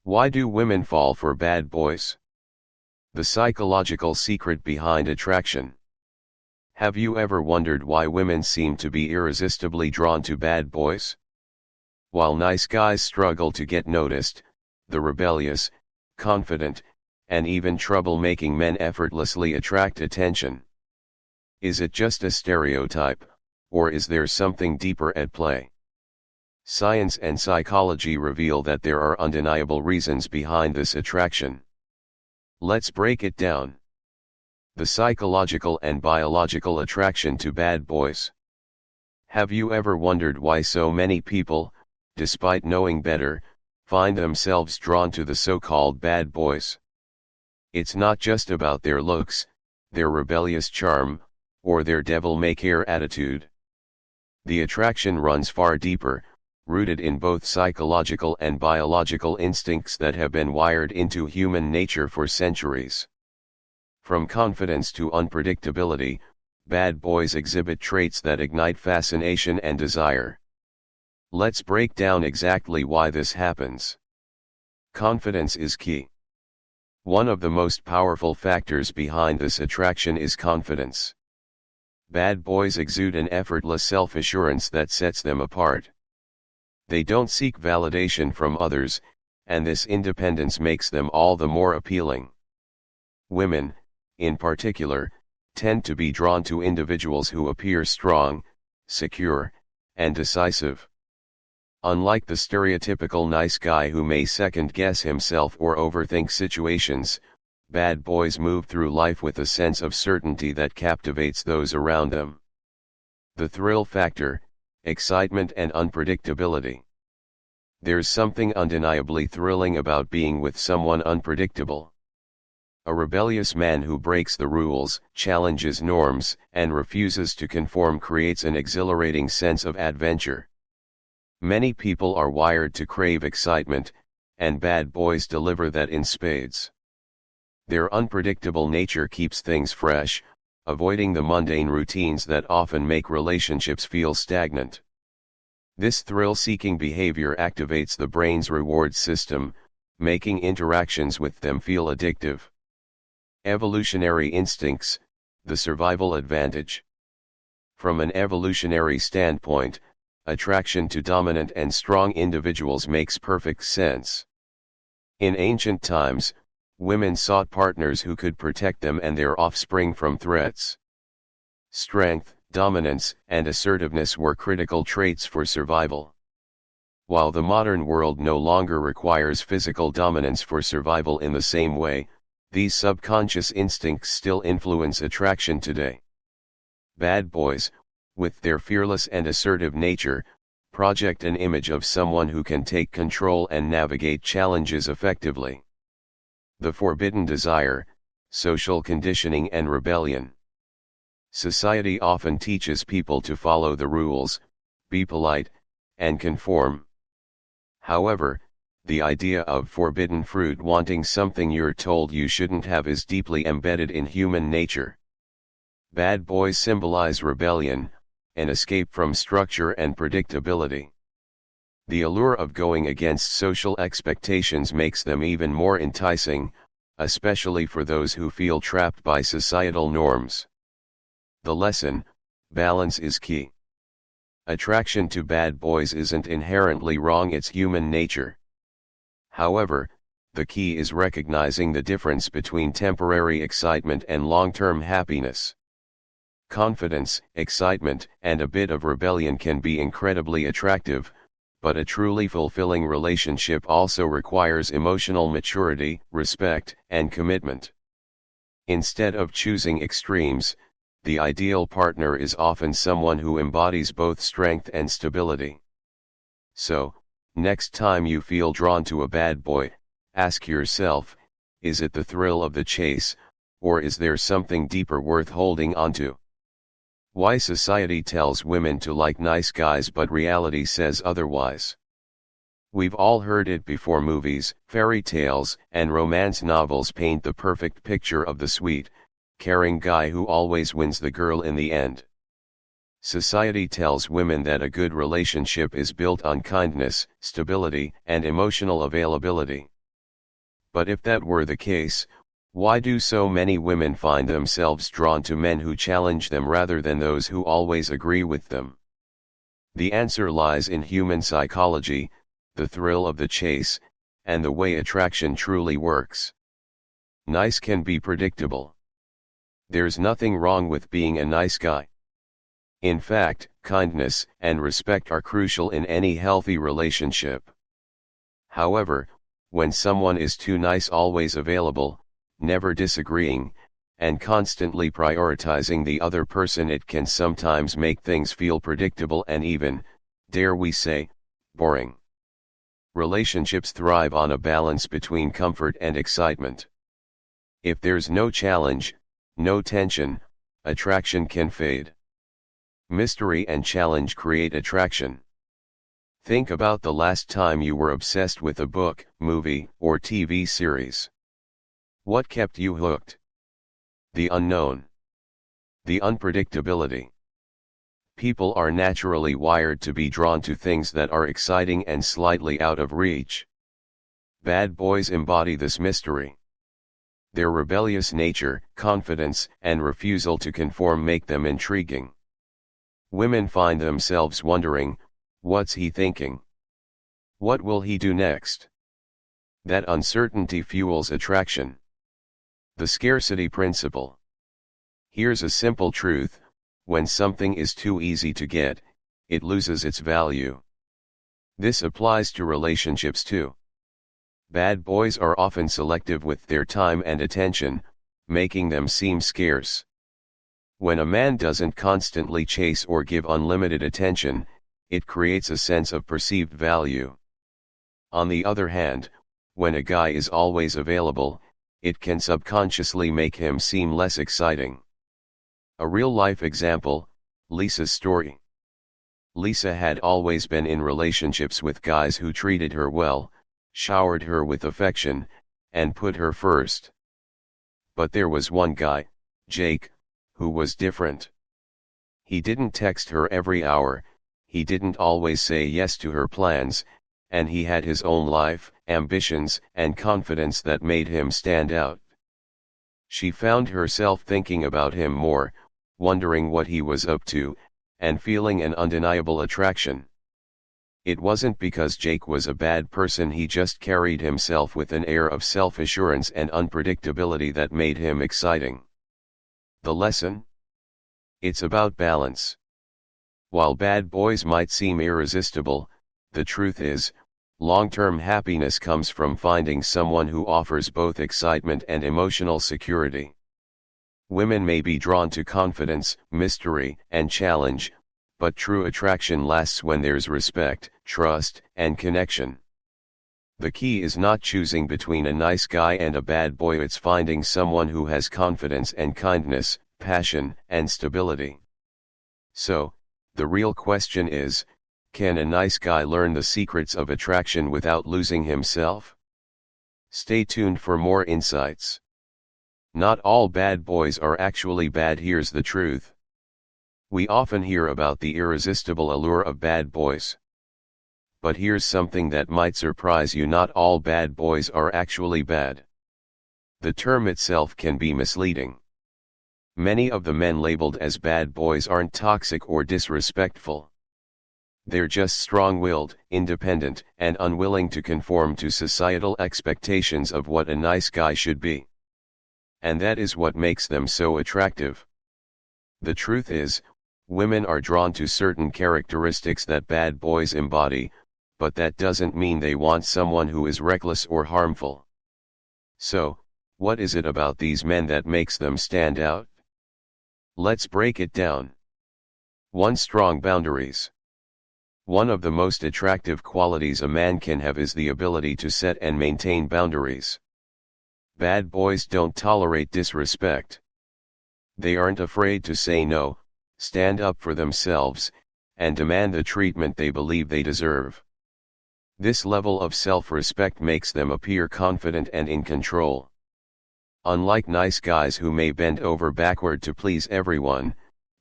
Why do women fall for bad boys? The psychological secret behind attraction. Have you ever wondered why women seem to be irresistibly drawn to bad boys? While nice guys struggle to get noticed, the rebellious, confident, and even trouble-making men effortlessly attract attention. Is it just a stereotype, or is there something deeper at play? Science and psychology reveal that there are undeniable reasons behind this attraction. Let's break it down. The psychological and biological attraction to bad boys. Have you ever wondered why so many people, despite knowing better, find themselves drawn to the so-called bad boys? It's not just about their looks, their rebellious charm, or their devil-may-care attitude. The attraction runs far deeper, rooted in both psychological and biological instincts that have been wired into human nature for centuries. From confidence to unpredictability, bad boys exhibit traits that ignite fascination and desire. Let's break down exactly why this happens. Confidence is key. One of the most powerful factors behind this attraction is confidence. Bad boys exude an effortless self-assurance that sets them apart. They don't seek validation from others, and this independence makes them all the more appealing. Women, in particular, tend to be drawn to individuals who appear strong, secure, and decisive. Unlike the stereotypical nice guy who may second-guess himself or overthink situations, bad boys move through life with a sense of certainty that captivates those around them. The thrill factor, excitement and unpredictability. There's something undeniably thrilling about being with someone unpredictable. A rebellious man who breaks the rules, challenges norms, and refuses to conform creates an exhilarating sense of adventure. Many people are wired to crave excitement, and bad boys deliver that in spades. Their unpredictable nature keeps things fresh, avoiding the mundane routines that often make relationships feel stagnant. This thrill-seeking behavior activates the brain's reward system, making interactions with them feel addictive. Evolutionary instincts, the survival advantage. From an evolutionary standpoint, attraction to dominant and strong individuals makes perfect sense. In ancient times, women sought partners who could protect them and their offspring from threats. Strength, dominance, and assertiveness were critical traits for survival. While the modern world no longer requires physical dominance for survival in the same way, these subconscious instincts still influence attraction today. Bad boys, with their fearless and assertive nature, project an image of someone who can take control and navigate challenges effectively. The forbidden desire, social conditioning and rebellion. Society often teaches people to follow the rules, be polite, and conform. However, the idea of forbidden fruit, wanting something you're told you shouldn't have, is deeply embedded in human nature. Bad boys symbolize rebellion, an escape from structure and predictability. The allure of going against social expectations makes them even more enticing, especially for those who feel trapped by societal norms. The lesson: balance is key. Attraction to bad boys isn't inherently wrong, it's human nature. However, the key is recognizing the difference between temporary excitement and long-term happiness. Confidence, excitement, and a bit of rebellion can be incredibly attractive, but a truly fulfilling relationship also requires emotional maturity, respect, and commitment. Instead of choosing extremes, the ideal partner is often someone who embodies both strength and stability. So, next time you feel drawn to a bad boy, ask yourself, is it the thrill of the chase, or is there something deeper worth holding onto? Why society tells women to like nice guys but reality says otherwise. We've all heard it before. Movies, fairy tales, and romance novels paint the perfect picture of the sweet, caring guy who always wins the girl in the end. Society tells women that a good relationship is built on kindness, stability, and emotional availability. But if that were the case, why do so many women find themselves drawn to men who challenge them rather than those who always agree with them? The answer lies in human psychology, the thrill of the chase, and the way attraction truly works. Nice can be predictable. There's nothing wrong with being a nice guy. In fact, kindness and respect are crucial in any healthy relationship. However, when someone is too nice, always available, never disagreeing, and constantly prioritizing the other person, it can sometimes make things feel predictable and even, dare we say, boring. Relationships thrive on a balance between comfort and excitement. If there's no challenge, no tension, attraction can fade. Mystery and challenge create attraction. Think about the last time you were obsessed with a book, movie, or TV series. What kept you hooked? The unknown. The unpredictability. People are naturally wired to be drawn to things that are exciting and slightly out of reach. Bad boys embody this mystery. Their rebellious nature, confidence, and refusal to conform make them intriguing. Women find themselves wondering, what's he thinking? What will he do next? That uncertainty fuels attraction. The scarcity principle. Here's a simple truth: when something is too easy to get, it loses its value. This applies to relationships too. Bad boys are often selective with their time and attention, making them seem scarce. When a man doesn't constantly chase or give unlimited attention, it creates a sense of perceived value. On the other hand, when a guy is always available, it can subconsciously make him seem less exciting. A real-life example, Lisa's story. Lisa had always been in relationships with guys who treated her well, showered her with affection, and put her first. But there was one guy, Jake, who was different. He didn't text her every hour, he didn't always say yes to her plans, and he had his own life, ambitions, and confidence that made him stand out. She found herself thinking about him more, wondering what he was up to, and feeling an undeniable attraction. It wasn't because Jake was a bad person, he just carried himself with an air of self-assurance and unpredictability that made him exciting. The lesson? It's about balance. While bad boys might seem irresistible, the truth is, long-term happiness comes from finding someone who offers both excitement and emotional security. Women may be drawn to confidence, mystery, and challenge, but true attraction lasts when there's respect, trust, and connection. The key is not choosing between a nice guy and a bad boy, it's finding someone who has confidence and kindness, passion, and stability. So, the real question is, can a nice guy learn the secrets of attraction without losing himself? Stay tuned for more insights. Not all bad boys are actually bad. Here's the truth. We often hear about the irresistible allure of bad boys. But here's something that might surprise you: not all bad boys are actually bad. The term itself can be misleading. Many of the men labeled as bad boys aren't toxic or disrespectful. They're just strong-willed, independent, and unwilling to conform to societal expectations of what a nice guy should be. And that is what makes them so attractive. The truth is, women are drawn to certain characteristics that bad boys embody, but that doesn't mean they want someone who is reckless or harmful. So, what is it about these men that makes them stand out? Let's break it down. 1. Strong boundaries. One of the most attractive qualities a man can have is the ability to set and maintain boundaries. Bad boys don't tolerate disrespect. They aren't afraid to say no, stand up for themselves, and demand the treatment they believe they deserve. This level of self-respect makes them appear confident and in control. Unlike nice guys who may bend over backward to please everyone,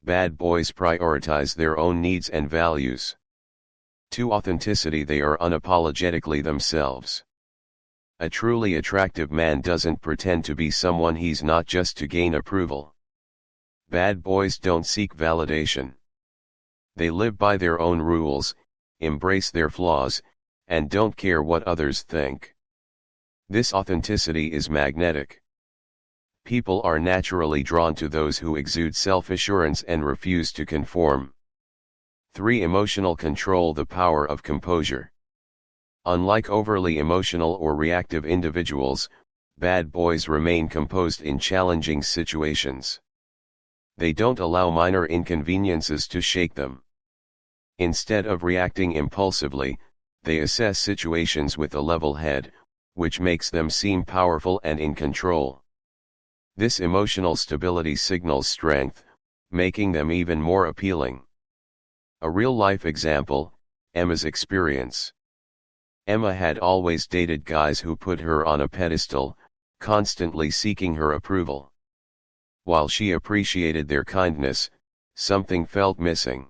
bad boys prioritize their own needs and values. 2. Authenticity. They are unapologetically themselves. A truly attractive man doesn't pretend to be someone he's not just to gain approval. Bad boys don't seek validation. They live by their own rules, embrace their flaws, and don't care what others think. This authenticity is magnetic. People are naturally drawn to those who exude self-assurance and refuse to conform. 3. Emotional control. The power of composure. Unlike overly emotional or reactive individuals, bad boys remain composed in challenging situations. They don't allow minor inconveniences to shake them. Instead of reacting impulsively, they assess situations with a level head, which makes them seem powerful and in control. This emotional stability signals strength, making them even more appealing. A real-life example, Emma's experience. Emma had always dated guys who put her on a pedestal, constantly seeking her approval. While she appreciated their kindness, something felt missing.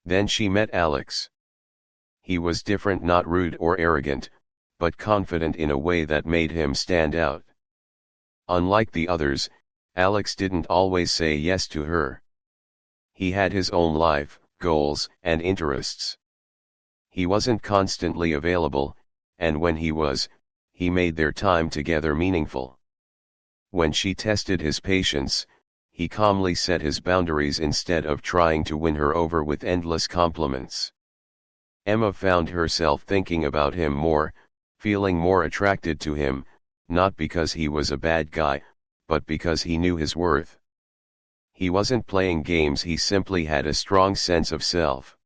Then she met Alex. He was different, not rude or arrogant, but confident in a way that made him stand out. Unlike the others, Alex didn't always say yes to her. He had his own life, goals, and interests. He wasn't constantly available, and when he was, he made their time together meaningful. When she tested his patience, he calmly set his boundaries instead of trying to win her over with endless compliments. Emma found herself thinking about him more, feeling more attracted to him, not because he was a bad guy, but because he knew his worth. He wasn't playing games, he simply had a strong sense of self.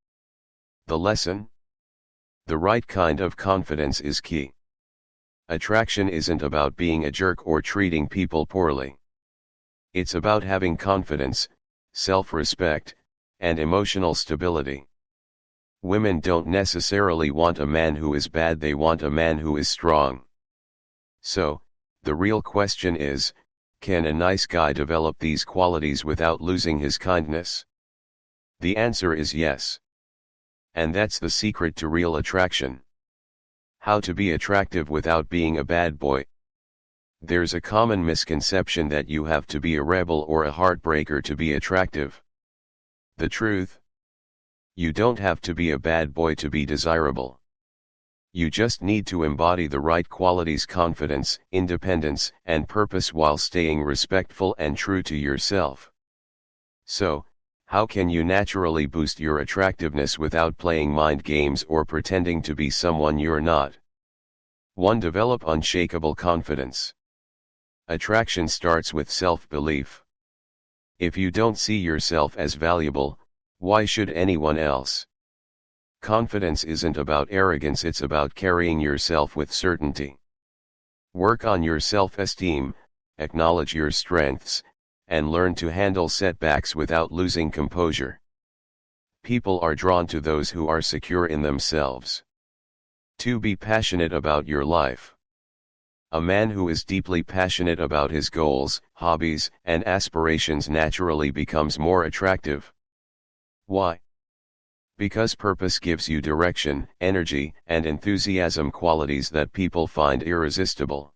The lesson? The right kind of confidence is key. Attraction isn't about being a jerk or treating people poorly. It's about having confidence, self-respect, and emotional stability. Women don't necessarily want a man who is bad, they want a man who is strong. So, the real question is, can a nice guy develop these qualities without losing his kindness? The answer is yes. And that's the secret to real attraction. How to be attractive without being a bad boy. There's a common misconception that you have to be a rebel or a heartbreaker to be attractive. The truth? You don't have to be a bad boy to be desirable. You just need to embody the right qualities: confidence, independence, and purpose while staying respectful and true to yourself. So, how can you naturally boost your attractiveness without playing mind games or pretending to be someone you're not? 1. Develop unshakable confidence. Attraction starts with self-belief. If you don't see yourself as valuable, why should anyone else? Confidence isn't about arrogance, it's about carrying yourself with certainty. Work on your self-esteem, acknowledge your strengths, and learn to handle setbacks without losing composure. People are drawn to those who are secure in themselves. 2. Be passionate about your life. A man who is deeply passionate about his goals, hobbies, and aspirations naturally becomes more attractive. Why? Because purpose gives you direction, energy, and enthusiasm, qualities that people find irresistible.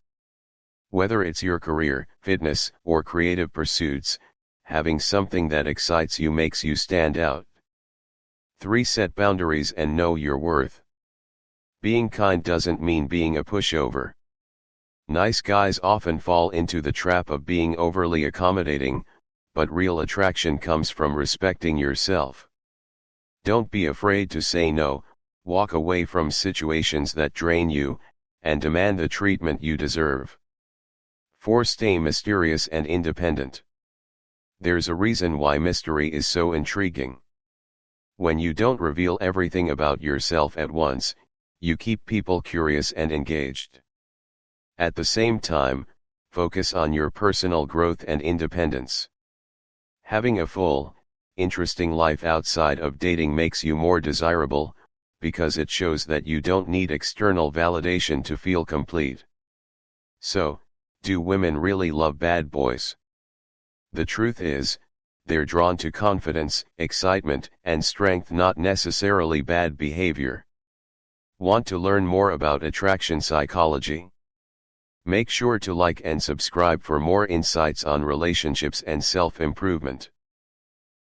Whether it's your career, fitness, or creative pursuits, having something that excites you makes you stand out. 3. Set boundaries and know your worth. Being kind doesn't mean being a pushover. Nice guys often fall into the trap of being overly accommodating, but real attraction comes from respecting yourself. Don't be afraid to say no, walk away from situations that drain you, and demand the treatment you deserve. 4. Stay mysterious and independent. There's a reason why mystery is so intriguing. When you don't reveal everything about yourself at once, you keep people curious and engaged. At the same time, focus on your personal growth and independence. Having a full, interesting life outside of dating makes you more desirable, because it shows that you don't need external validation to feel complete. So, do women really love bad boys? The truth is, they're drawn to confidence, excitement, and strength, not necessarily bad behavior. Want to learn more about attraction psychology? Make sure to like and subscribe for more insights on relationships and self-improvement.